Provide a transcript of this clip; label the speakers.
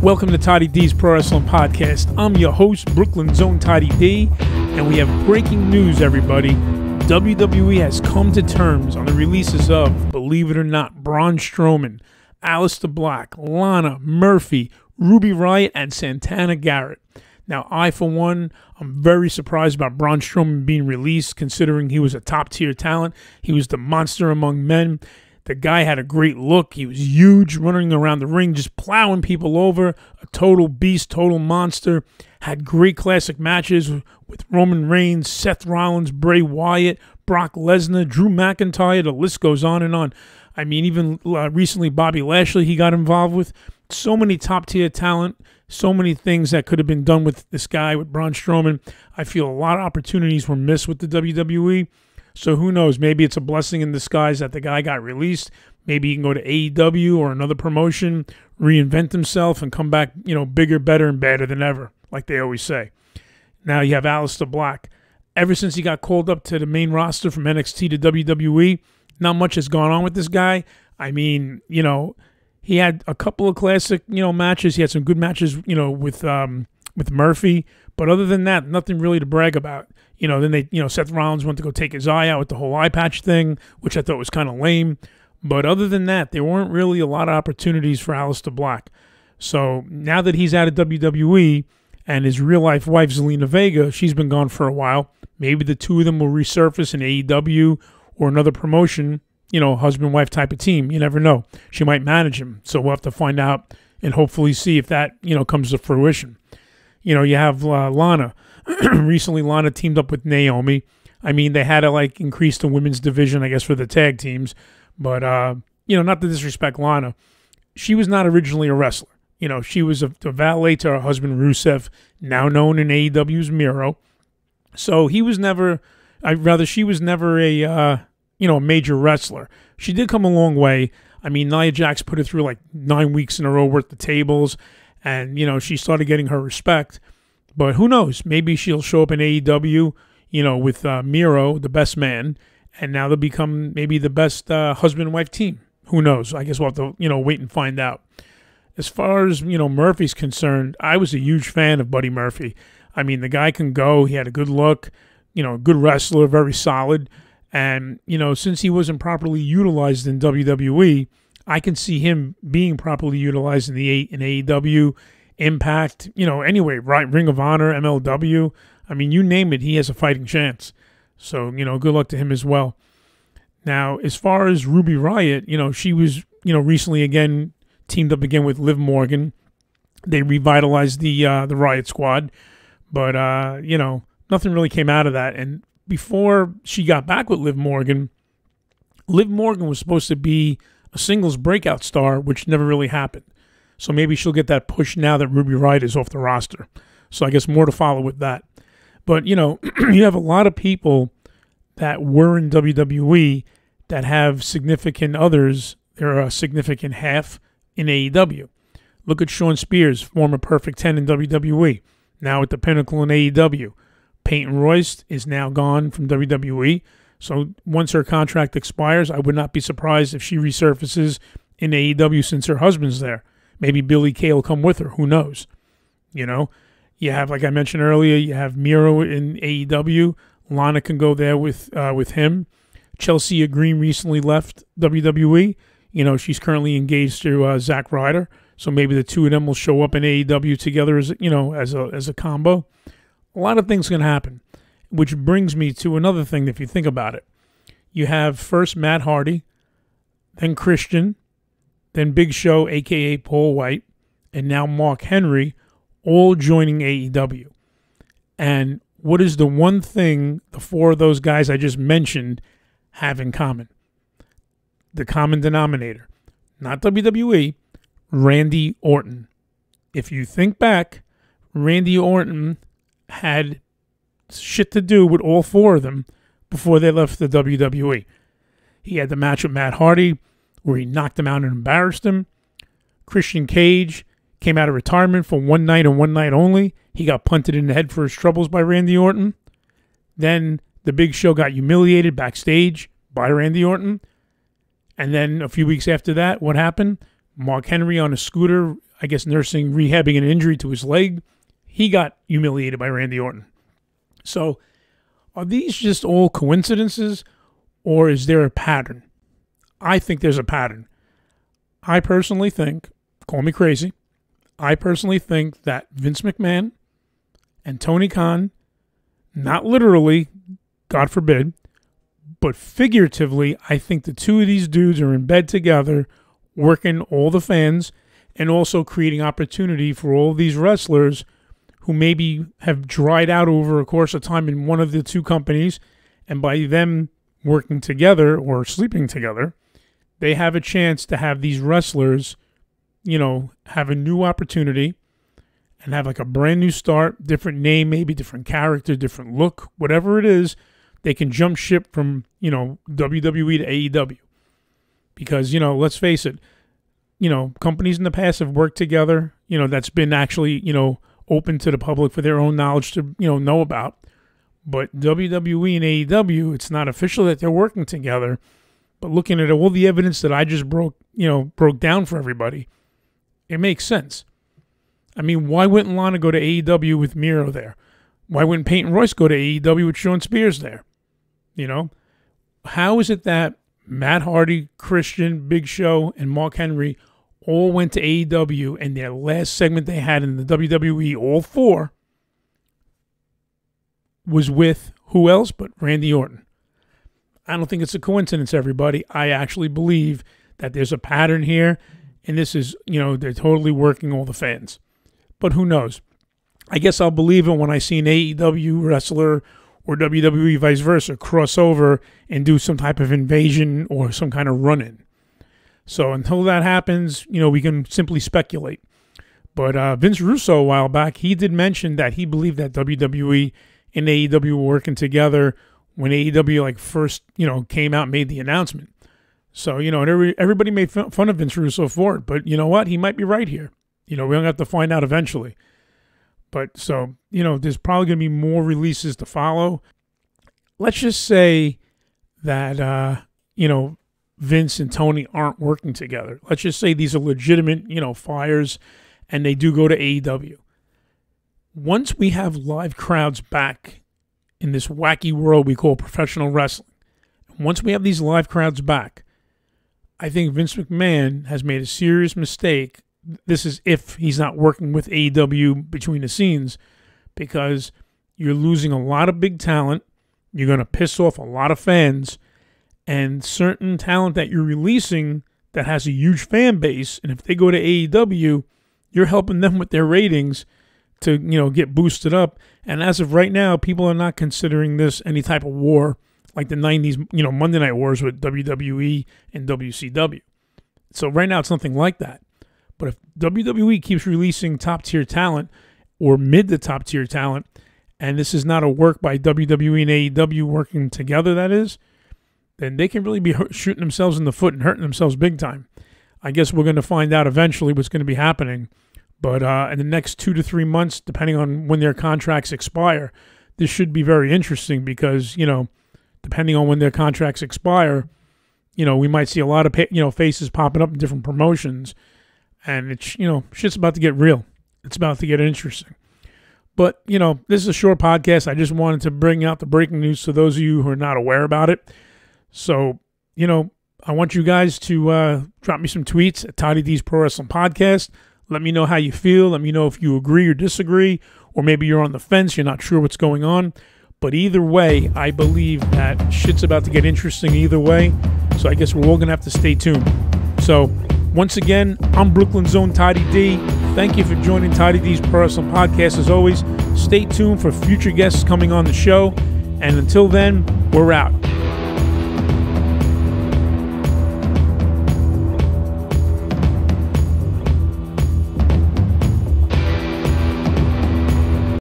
Speaker 1: Welcome to Toddy D's Pro Wrestling Podcast. I'm your host, Brooklyn's own Toddy D, and we have breaking news, everybody. WWE has come to terms on the releases of, believe it or not, Braun Strowman, Aleister Black, Lana, Murphy, Ruby Riott, and Santana Garrett. Now, I, for one, I'm very surprised about Braun Strowman being released, considering he was a top-tier talent. He was the monster among men. The guy had a great look. He was huge, running around the ring, just plowing people over. A total beast, total monster. Had great classic matches with Roman Reigns, Seth Rollins, Bray Wyatt, Brock Lesnar, Drew McIntyre. The list goes on and on. I mean, even recently, Bobby Lashley he got involved with. So many top-tier talent. So many things that could have been done with this guy, with Braun Strowman. I feel a lot of opportunities were missed with the WWE. So who knows? Maybe it's a blessing in disguise that the guy got released. Maybe he can go to AEW or another promotion, reinvent himself, and come back, bigger, better, and badder than ever, like they always say. Now you have Aleister Black. Ever since he got called up to the main roster from NXT to WWE, not much has gone on with this guy. I mean, he had a couple of classic, matches. He had some good matches, with Murphy. But other than that, nothing really to brag about. Then Seth Rollins went to go take his eye out with the whole eye patch thing, which I thought was kind of lame. But other than that, there weren't really a lot of opportunities for Aleister Black. So now that he's out of WWE and his real-life wife, Zelina Vega, she's been gone for a while, maybe the two of them will resurface in AEW or another promotion, husband-wife type of team. You never know. She might manage him. So we'll have to find out and hopefully see if that, comes to fruition. You have Lana. Recently, Lana teamed up with Naomi. I mean, they had to, increase the women's division, I guess, for the tag teams. But, not to disrespect Lana. She was not originally a wrestler. She was a valet to her husband, Rusev, now known in AEW's Miro. So she was never a, a major wrestler. She did come a long way. I mean, Nia Jax put her through 9 weeks in a row worth of tables. And, she started getting her respect. But who knows? Maybe she'll show up in AEW, with Miro, the best man. And now they'll become maybe the best husband and wife team. Who knows? I guess we'll have to, wait and find out. As far as, Murphy's concerned, I was a huge fan of Buddy Murphy. I mean, the guy can go. He had a good look, good wrestler, very solid. And, since he wasn't properly utilized in WWE, I can see him being properly utilized in AEW, Impact, anyway, right? Ring of Honor, MLW. I mean, you name it, he has a fighting chance. So, good luck to him as well. Now, as far as Ruby Riott, she was, recently again teamed up again with Liv Morgan. They revitalized the Riott Squad, but nothing really came out of that. And before she got back with Liv Morgan was supposed to be a singles breakout star, which never really happened. So maybe she'll get that push now that Ruby Riott is off the roster. So I guess more to follow with that. But, you have a lot of people that were in WWE that have significant others. They're a significant half in AEW. Look at Shawn Spears, former Perfect 10 in WWE, now at the Pinnacle in AEW. Peyton Royce is now gone from WWE. So once her contract expires, I would not be surprised if she resurfaces in AEW since her husband's there. Maybe Billie Kay will come with her. Who knows? You have, like I mentioned earlier, you have Miro in AEW. Lana can go there with him. Chelsea Green recently left WWE. She's currently engaged to Zack Ryder. So maybe the two of them will show up in AEW together as a combo. A lot of things can happen. Which brings me to another thing, if you think about it. You have first Matt Hardy, then Christian, then Big Show, a.k.a. Paul White, and now Mark Henry, all joining AEW. And what is the one thing the four of those guys I just mentioned have in common? The common denominator. Not WWE, Randy Orton. If you think back, Randy Orton had shit to do with all four of them before they left the WWE. He had the match with Matt Hardy where he knocked him out and embarrassed him. Christian Cage came out of retirement for one night and one night only. He got punted in the head for his troubles by Randy Orton. Then the Big Show got humiliated backstage by Randy Orton. And then a few weeks after that, what happened? Mark Henry on a scooter I guess, rehabbing an injury to his leg, he got humiliated by Randy Orton. So are these just all coincidences, or is there a pattern? I think there's a pattern. I personally think, call me crazy, I personally think that Vince McMahon and Tony Khan, not literally, God forbid, but figuratively, I think the two of these dudes are in bed together, working all the fans, and also creating opportunity for all these wrestlers who maybe have dried out over a course of time in one of the two companies, and by them working together or sleeping together, they have a chance to have these wrestlers, you know, have a new opportunity and have like a brand new start, different name, maybe different character, different look, whatever it is. They can jump ship from, you know, WWE to AEW. Because, you know, let's face it, you know, companies in the past have worked together, you know, that's been actually, you know, open to the public for their own knowledge to, you know about. But WWE and AEW, it's not official that they're working together. But looking at all the evidence that I just broke down for everybody, it makes sense. I mean, why wouldn't Lana go to AEW with Miro there? Why wouldn't Peyton Royce go to AEW with Shawn Spears there? You know, how is it that Matt Hardy, Christian, Big Show, and Mark Henry all went to AEW, and their last segment they had in the WWE, all four, was with who else but Randy Orton? I don't think it's a coincidence, everybody. I actually believe that there's a pattern here, and this is, you know, they're totally working all the fans. But who knows? I guess I'll believe it when I see an AEW wrestler or WWE vice versa cross over and do some type of invasion or some kind of run-in. So until that happens, you know, we can simply speculate. But Vince Russo, a while back, he did mention that he believed that WWE and AEW were working together when AEW like first, you know, came out and made the announcement. So, you know, and everybody made fun of Vince Russo for it. But you know what? He might be right here. You know, we're going to have to find out eventually. But so, you know, there's probably going to be more releases to follow. Let's just say that, you know, Vince and Tony aren't working together. Let's just say these are legitimate, you know, fires, and they do go to AEW. Once we have live crowds back in this wacky world we call professional wrestling, once we have these live crowds back, I think Vince McMahon has made a serious mistake. This is if he's not working with AEW between the scenes, because you're losing a lot of big talent. You're going to piss off a lot of fans, and certain talent that you're releasing that has a huge fan base. And if they go to AEW, you're helping them with their ratings to, you know, get boosted up. And as of right now, people are not considering this any type of war like the 90s, you know, Monday Night Wars with WWE and WCW. So right now it's nothing like that. But if WWE keeps releasing top-tier talent or mid to top-tier talent, and this is not a work by WWE and AEW working together, that is, then they can really be shooting themselves in the foot and hurting themselves big time. I guess we're going to find out eventually what's going to be happening. But in the next 2 to 3 months, depending on when their contracts expire, this should be very interesting because, you know, depending on when their contracts expire, you know, we might see a lot of, you know, faces popping up in different promotions. And it's, you know, shit's about to get real. It's about to get interesting. But, you know, this is a short podcast. I just wanted to bring out the breaking news to those of you who are not aware about it. So, you know, I want you guys to drop me some tweets at Toddy D's Pro Wrestling Podcast. Let me know how you feel. Let me know if you agree or disagree, or maybe you're on the fence. You're not sure what's going on. But either way, I believe that shit's about to get interesting either way. So I guess we're all going to have to stay tuned. So once again, I'm Brooklyn's own Toddy D. Thank you for joining Toddy D's Pro Wrestling Podcast. As always, stay tuned for future guests coming on the show. And until then, we're out.